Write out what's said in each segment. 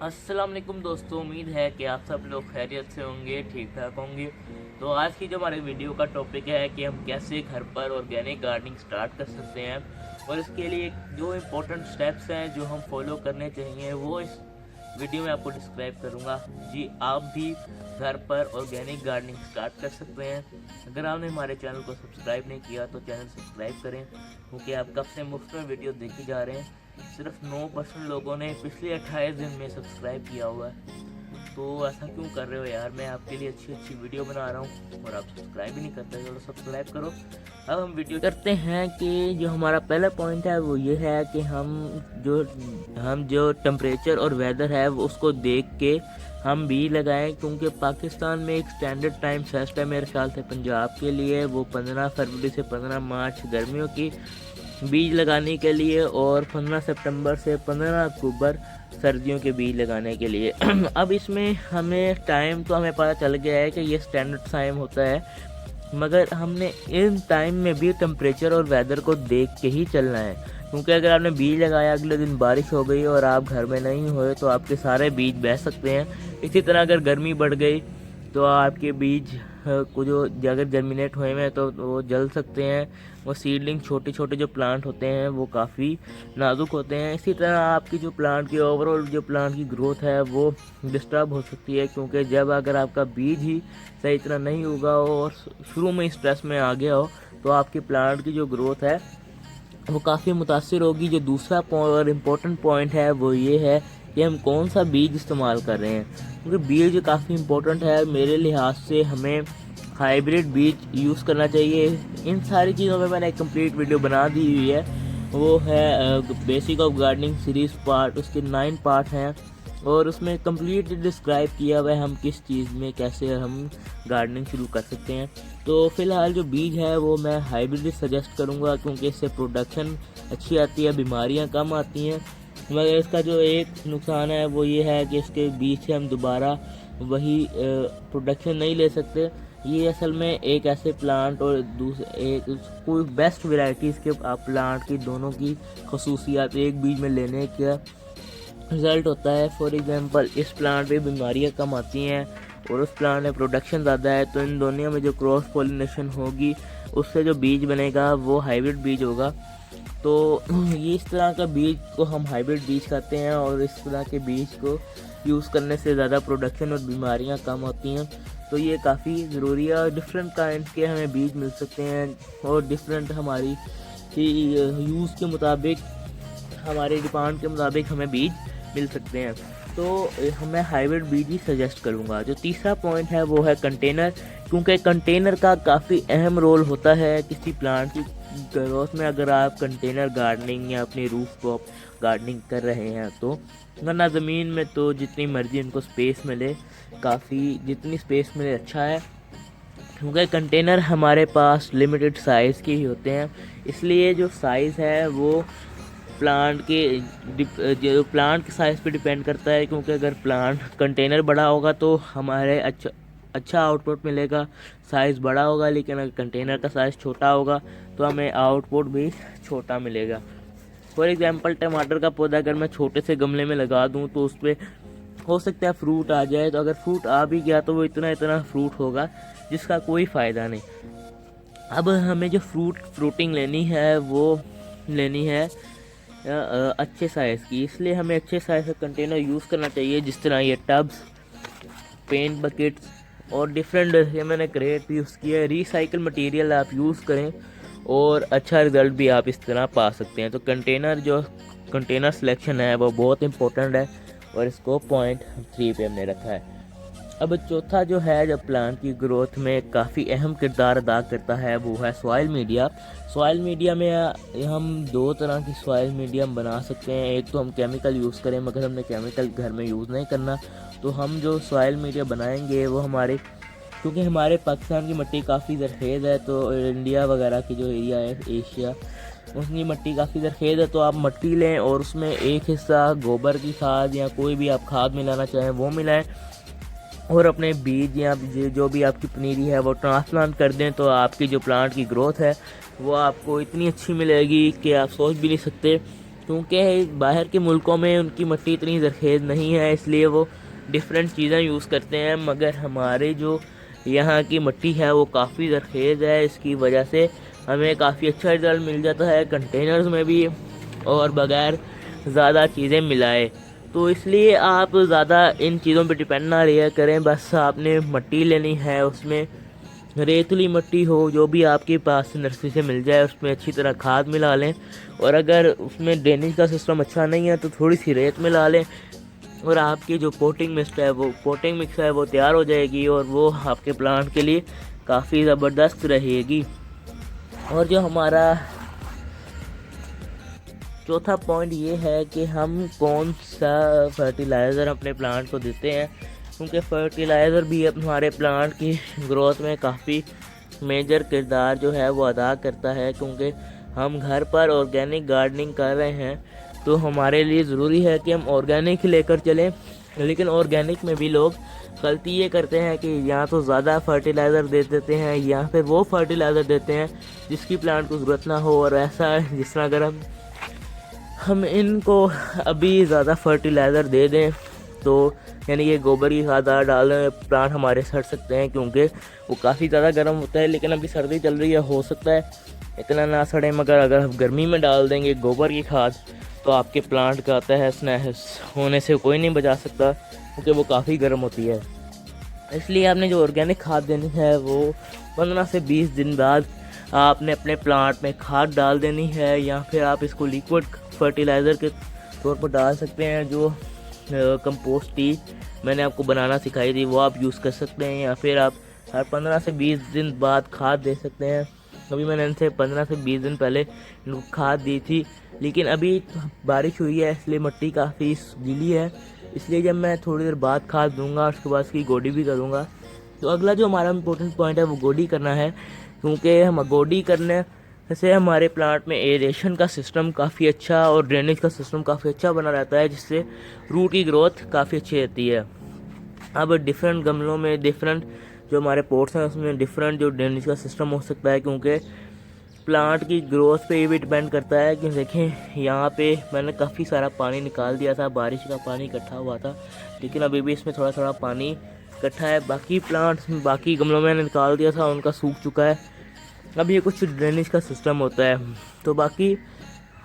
अस्सलाम वालेकुम दोस्तों, उम्मीद है कि आप सब लोग खैरियत से होंगे, ठीक ठाक होंगे। तो आज की जो हमारे वीडियो का टॉपिक है कि हम कैसे घर पर ऑर्गेनिक गार्डनिंग स्टार्ट कर सकते हैं और इसके लिए जो इम्पोर्टेंट स्टेप्स हैं जो हम फॉलो करने चाहिए वो इस वीडियो में आपको डिस्क्राइब करूंगा। जी, आप भी घर पर ऑर्गेनिक गार्डनिंग स्टार्ट कर सकते हैं। अगर आपने हमारे चैनल को सब्सक्राइब नहीं किया तो चैनल सब्सक्राइब करें, क्योंकि आप कब से मुफ्त में वीडियो देखे जा रहे हैं। सिर्फ 9% लोगों ने पिछले 28 दिन में सब्सक्राइब किया हुआ है। तो ऐसा क्यों कर रहे हो यार, मैं आपके लिए अच्छी अच्छी वीडियो बना रहा हूँ और आप सब्सक्राइब ही नहीं करते। चलो सब्सक्राइब करो। अब हम वीडियो करते हैं कि जो हमारा पहला पॉइंट है वो ये है कि हम जो टेम्परेचर और वेदर है वो उसको देख के हम बीज लगाएं, क्योंकि पाकिस्तान में एक स्टैंडर्ड टाइम सेट है मेरे ख्याल से पंजाब के लिए, वो 15 फरवरी से 15 मार्च गर्मियों की बीज लगाने के लिए और 15 सितंबर से 15 अक्टूबर सर्दियों के बीज लगाने के लिए। अब इसमें हमें टाइम तो हमें पता चल गया है कि ये स्टैंडर्ड टाइम होता है, मगर हमने इन टाइम में भी टेम्परेचर और वेदर को देख के ही चलना है। क्योंकि अगर आपने बीज लगाया, अगले दिन बारिश हो गई और आप घर में नहीं हुए तो आपके सारे बीज बह सकते हैं। इसी तरह अगर गर्मी बढ़ गई तो आपके बीज को जो अगर जर्मिनेट हुए हैं तो वो जल सकते हैं। वो सीडलिंग छोटे छोटे जो प्लांट होते हैं वो काफ़ी नाजुक होते हैं। इसी तरह आपकी जो प्लांट की ओवरऑल जो प्लांट की ग्रोथ है वो डिस्टर्ब हो सकती है, क्योंकि जब अगर आपका बीज ही सही तरह नहीं होगा और शुरू में स्ट्रेस में आ गया हो तो आपकी प्लांट की जो ग्रोथ है वो काफ़ी मुतासिर होगी। जो दूसरा और इम्पोर्टेंट पॉइंट है वो ये है कि हम कौन सा बीज इस्तेमाल कर रहे हैं, क्योंकि बीज काफ़ी इम्पोर्टेंट है। मेरे लिहाज से हमें हाइब्रिड बीज यूज़ करना चाहिए। इन सारी चीज़ों में मैंने एक कंप्लीट वीडियो बना दी हुई है, वो है basic of gardening series part, उसके 9 पार्ट हैं और उसमें कंप्लीट डिस्क्राइब किया हुआ है हम किस चीज़ में कैसे हम गार्डनिंग शुरू कर सकते हैं। तो फ़िलहाल जो बीज है वो मैं हाइब्रिड सजेस्ट करूँगा, क्योंकि इससे प्रोडक्शन अच्छी आती है, बीमारियाँ कम आती हैं। मगर इसका जो एक नुकसान है वो ये है कि इसके बीज से हम दोबारा वही प्रोडक्शन नहीं ले सकते। ये असल में एक ऐसे प्लांट और दूसरे एक कोई बेस्ट वैरायटीज़ के प्लांट की दोनों की खसूसियात एक बीज में लेने का रिज़ल्ट होता है। फॉर एग्जांपल इस प्लांट पे बीमारियां कम आती हैं और उस प्लांट में प्रोडक्शन ज़्यादा है, तो इन दोनों में जो क्रॉस पॉलिनेशन होगी उससे जो बीज बनेगा वो हाइब्रिड बीज होगा। तो ये इस तरह का बीज को हम हाइब्रिड बीज कहते हैं और इस तरह के बीज को यूज़ करने से ज़्यादा प्रोडक्शन और बीमारियां कम होती हैं। तो ये काफ़ी ज़रूरी है और डिफरेंट काइंड के हमें बीज मिल सकते हैं और डिफरेंट हमारी यूज़ के मुताबिक, हमारे डिमांड के मुताबिक हमें बीज मिल सकते हैं। तो मैं हाइब्रिड बीज ही सजेस्ट करूँगा। जो तीसरा पॉइंट है वो है कंटेनर, क्योंकि कंटेनर का काफ़ी अहम रोल होता है किसी प्लांट की ग्रोथ में। अगर आप कंटेनर गार्डनिंग या अपनी रूफ टॉप गार्डनिंग कर रहे हैं तो, वरना ज़मीन में तो जितनी मर्जी उनको स्पेस मिले, काफ़ी जितनी स्पेस मिले अच्छा है, क्योंकि कंटेनर हमारे पास लिमिटेड साइज़ के ही होते हैं। इसलिए जो साइज़ है वो प्लांट के साइज़ पे डिपेंड करता है, क्योंकि अगर प्लांट कंटेनर बड़ा होगा तो हमारे अच्छा आउटपुट मिलेगा। साइज़ बड़ा होगा, लेकिन अगर कंटेनर का साइज़ छोटा होगा तो हमें आउटपुट भी छोटा मिलेगा। फॉर एग्जांपल टमाटर का पौधा अगर मैं छोटे से गमले में लगा दूं तो उस पर हो सकता है फ्रूट आ जाए, तो अगर फ्रूट आ भी गया तो वो इतना फ्रूट होगा जिसका कोई फ़ायदा नहीं। अब हमें जो फ्रूटिंग लेनी है वो लेनी है अच्छे साइज़ की, इसलिए हमें अच्छे साइज़ का कंटेनर यूज़ करना चाहिए, जिस तरह ये टब्स, पेंट बकेट्स और डिफरेंट ये मैंने क्रेट यूज़ किया है। रिसाइकल मटेरियल आप यूज़ करें और अच्छा रिज़ल्ट भी आप इस तरह पा सकते हैं। तो कंटेनर सिलेक्शन है वो बहुत इंपॉर्टेंट है और इसको पॉइंट 3 पे हमने रखा है। अब चौथा जो है, जब प्लांट की ग्रोथ में काफ़ी अहम किरदार अदा करता है वो है सॉइल मीडिया। सॉइल मीडिया में हम 2 तरह की सॉइल मीडिया हम बना सकते हैं। एक तो हम केमिकल यूज़ करें, मगर हमने केमिकल घर में यूज़ नहीं करना, तो हम जो सॉइल मीडिया बनाएंगे वो क्योंकि हमारे पाकिस्तान की मिट्टी काफ़ी ज़रख़ेज़ है, तो इंडिया वगैरह की जो एरिया है एशिया, उसकी मिट्टी काफ़ी ज़रख़ेज़ है। तो आप मिट्टी लें और उसमें एक हिस्सा गोबर की खाद या कोई भी आप खाद मिलाना चाहें वो मिलाएं और अपने बीज या जो भी आपकी पनीरी है वो ट्रांसप्लांट कर दें, तो आपकी जो प्लांट की ग्रोथ है वो आपको इतनी अच्छी मिलेगी कि आप सोच भी नहीं सकते। क्योंकि बाहर के मुल्कों में उनकी मिट्टी इतनी ज़रखेज़ नहीं है, इसलिए वो डिफरेंट चीज़ें यूज़ करते हैं। मगर हमारे जो यहाँ की मिट्टी है वो काफ़ी ज़रखेज़ है, इसकी वजह से हमें काफ़ी अच्छा रिज़ल्ट मिल जाता है कंटेनर्स में भी और बग़ैर ज़्यादा चीज़ें मिलाए। तो इसलिए आप ज़्यादा इन चीज़ों पे डिपेंड ना रहा करें, बस आपने मिट्टी लेनी है, उसमें रेतली मिट्टी हो जो भी आपके पास नर्सरी से मिल जाए, उसमें अच्छी तरह खाद मिला लें। और अगर उसमें ड्रेनेज का सिस्टम अच्छा नहीं है तो थोड़ी सी रेत मिला लें और आपकी जो पोटिंग मिक्स है वो तैयार हो जाएगी और वो आपके प्लांट के लिए काफ़ी ज़बरदस्त रहेगी। और जो हमारा चौथा पॉइंट ये है कि हम कौन सा फर्टिलाइज़र अपने प्लांट को देते हैं, क्योंकि फर्टिलाइज़र भी हमारे प्लांट की ग्रोथ में काफ़ी मेजर किरदार जो है वो अदा करता है। क्योंकि हम घर पर ऑर्गेनिक गार्डनिंग कर रहे हैं तो हमारे लिए ज़रूरी है कि हम ऑर्गेनिक ही लेकर चलें। लेकिन ऑर्गेनिक में भी लोग गलती ये करते हैं कि या तो ज़्यादा फर्टिलाइज़र दे देते हैं या फिर वो फर्टिलाइज़र देते हैं जिसकी प्लांट को ज़रूरत ना हो। और ऐसा जिस तरह अगर हम इनको अभी ज़्यादा फर्टिलाइज़र दे दें तो यानी ये गोबर की खाद डाल दें, प्लांट हमारे सड़ सकते हैं क्योंकि वो काफ़ी ज़्यादा गर्म होता है। लेकिन अभी सर्दी चल रही है, हो सकता है इतना ना सड़े, मगर अगर हम गर्मी में डाल देंगे गोबर की खाद तो आपके प्लांट का तहस नहस होने से कोई नहीं बचा सकता, क्योंकि वो काफ़ी गर्म होती है। इसलिए आपने जो ऑर्गेनिक खाद देनी है वो 15 से 20 दिन बाद आपने अपने प्लांट में खाद डाल देनी है, या फिर आप इसको लिक्विड फर्टिलाइज़र के तौर पर डाल सकते हैं। जो कंपोस्ट टी मैंने आपको बनाना सिखाई थी वो आप यूज़ कर सकते हैं, या फिर आप हर 15 से 20 दिन बाद खाद दे सकते हैं। अभी मैंने इनसे 15 से 20 दिन पहले इनको खाद दी थी, लेकिन अभी बारिश हुई है इसलिए मिट्टी काफ़ी गीली है, इसलिए जब मैं थोड़ी देर बाद खाद दूंगा उसके बाद उसकी गोडी भी करूँगा। तो अगला जो हमारा इम्पोर्टेंट पॉइंट है वो गोडी करना है, क्योंकि हम गोडी करने से हमारे प्लांट में एरेशन का सिस्टम काफ़ी अच्छा और ड्रेनेज का सिस्टम काफ़ी अच्छा बना रहता है, जिससे रूट की ग्रोथ काफ़ी अच्छी रहती है। अब डिफरेंट गमलों में डिफरेंट जो हमारे पोट्स हैं उसमें डिफरेंट जो ड्रेनेज का सिस्टम हो सकता है, क्योंकि प्लांट की ग्रोथ पे ये भी डिपेंड करता है। कि देखें यहाँ पे मैंने काफ़ी सारा पानी निकाल दिया था, बारिश का पानी इकट्ठा हुआ था, लेकिन अभी भी इसमें थोड़ा थोड़ा पानी इकट्ठा है। बाकी गमलों में निकाल दिया था, उनका सूख चुका है। अब ये कुछ ड्रेनेज का सिस्टम होता है। तो बाकी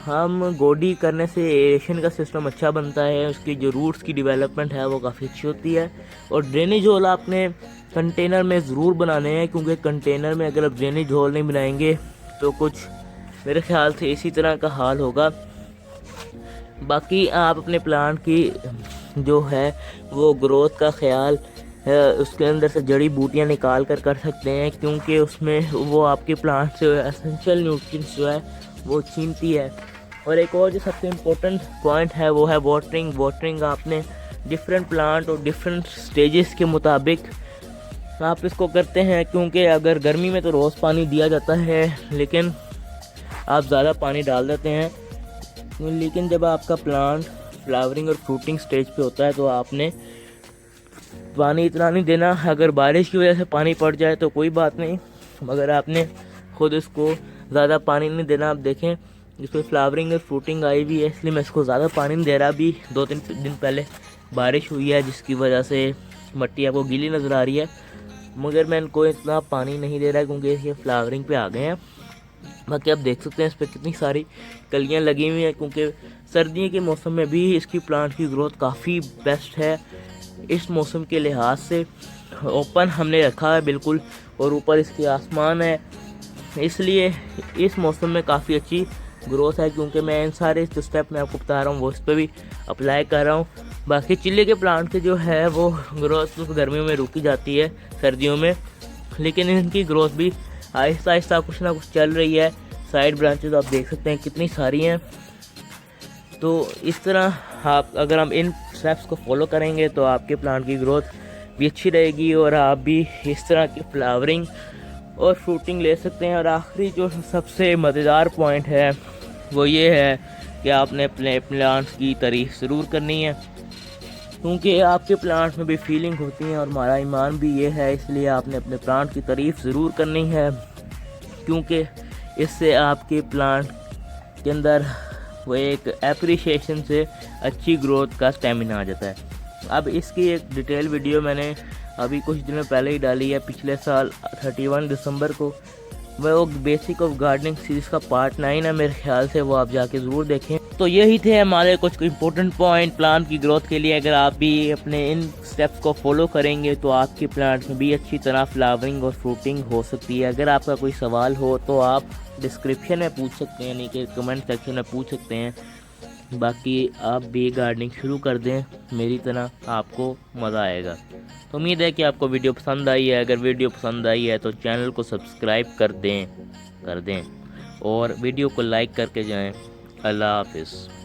हम गोडी करने से एरेशन का सिस्टम अच्छा बनता है, उसकी जो रूट्स की डेवलपमेंट है वो काफ़ी अच्छी होती है। और ड्रेनेज होल आपने कंटेनर में ज़रूर बनाने हैं, क्योंकि कंटेनर में अगर आप ड्रेनेज होल नहीं बनाएंगे तो कुछ मेरे ख्याल से इसी तरह का हाल होगा। बाकी आप अपने प्लांट की जो है वो ग्रोथ का ख्याल उसके अंदर से जड़ी बूटियाँ निकाल कर सकते हैं, क्योंकि उसमें वो आपके प्लांट से एसेंशियल न्यूट्रिएंट्स जो है वो छीनती है। और एक और जो सबसे इम्पोर्टेंट पॉइंट है वो है वाटरिंग आपने डिफरेंट प्लांट और डिफरेंट स्टेजेस के मुताबिक आप इसको करते हैं, क्योंकि अगर गर्मी में तो रोज़ पानी दिया जाता है लेकिन आप ज़्यादा पानी डाल देते हैं, लेकिन जब आपका प्लांट फ्लावरिंग और फ्रूटिंग स्टेज पे होता है तो आपने पानी इतना नहीं देना। अगर बारिश की वजह से पानी पड़ जाए तो कोई बात नहीं, मगर आपने खुद इसको ज़्यादा पानी नहीं देना। आप देखें इस पर फ्लावरिंग और फ्रूटिंग आई हुई है, इसलिए मैं इसको ज़्यादा पानी नहीं दे रहा। अभी 2-3 दिन पहले बारिश हुई है जिसकी वजह से मिट्टी आपको गीली नज़र आ रही है, मगर मैं इनको इतना पानी नहीं दे रहा क्योंकि ये फ्लावरिंग पे आ गए हैं। बाकी आप देख सकते हैं इस पर कितनी सारी कलियां लगी हुई हैं, क्योंकि सर्दियों के मौसम में भी इसकी प्लांट की ग्रोथ काफ़ी बेस्ट है। इस मौसम के लिहाज से ओपन हमने रखा है बिल्कुल, और ऊपर इसके आसमान है, इसलिए इस मौसम में काफ़ी अच्छी ग्रोथ है। क्योंकि मैं इन सारे जो स्टेप मैं आपको बता रहा हूँ वो इस पर भी अप्लाई कर रहा हूँ। बाकी चिल्ले के प्लांट से जो है वो ग्रोथ गर्मियों में रुकी जाती है सर्दियों में, लेकिन इनकी ग्रोथ भी आहिस्ता आहिस्ता कुछ ना कुछ चल रही है। साइड ब्रांचेस आप देख सकते हैं कितनी सारी हैं। तो इस तरह आप अगर हम इन स्टेप्स को फॉलो करेंगे तो आपके प्लांट की ग्रोथ भी अच्छी रहेगी और आप भी इस तरह की फ्लावरिंग और फ्रूटिंग ले सकते हैं। और आखिरी जो सबसे मज़ेदार पॉइंट है वो ये है कि आपने अपने प्लांट्स की तारीफ ज़रूर करनी है, क्योंकि आपके प्लांट में भी फीलिंग होती है और हमारा ईमान भी ये है, इसलिए आपने अपने प्लांट की तारीफ ज़रूर करनी है, क्योंकि इससे आपके प्लांट के अंदर वो एक एप्रिशिएशन से अच्छी ग्रोथ का स्टेमिना आ जाता है। अब इसकी एक डिटेल वीडियो मैंने अभी कुछ दिनों पहले ही डाली है, पिछले साल 31 दिसंबर को। वो बेसिक ऑफ गार्डनिंग सीरीज़ का पार्ट 9 है मेरे ख्याल से, वो आप जाके ज़रूर देखें। तो यही थे हमारे कुछ इंपॉर्टेंट पॉइंट प्लांट की ग्रोथ के लिए। अगर आप भी अपने इन स्टेप्स को फॉलो करेंगे तो आपके प्लांट में भी अच्छी तरह फ्लावरिंग और फ्रूटिंग हो सकती है। अगर आपका कोई सवाल हो तो आप डिस्क्रिप्शन में पूछ सकते हैं, यानी कि कमेंट सेक्शन में पूछ सकते हैं। बाकी आप भी गार्डनिंग शुरू कर दें मेरी तरह, आपको मज़ा आएगा। तो उम्मीद है कि आपको वीडियो पसंद आई है। अगर वीडियो पसंद आई है तो चैनल को सब्सक्राइब कर दें और वीडियो को लाइक करके जाएं। अल्लाह हाफिज़।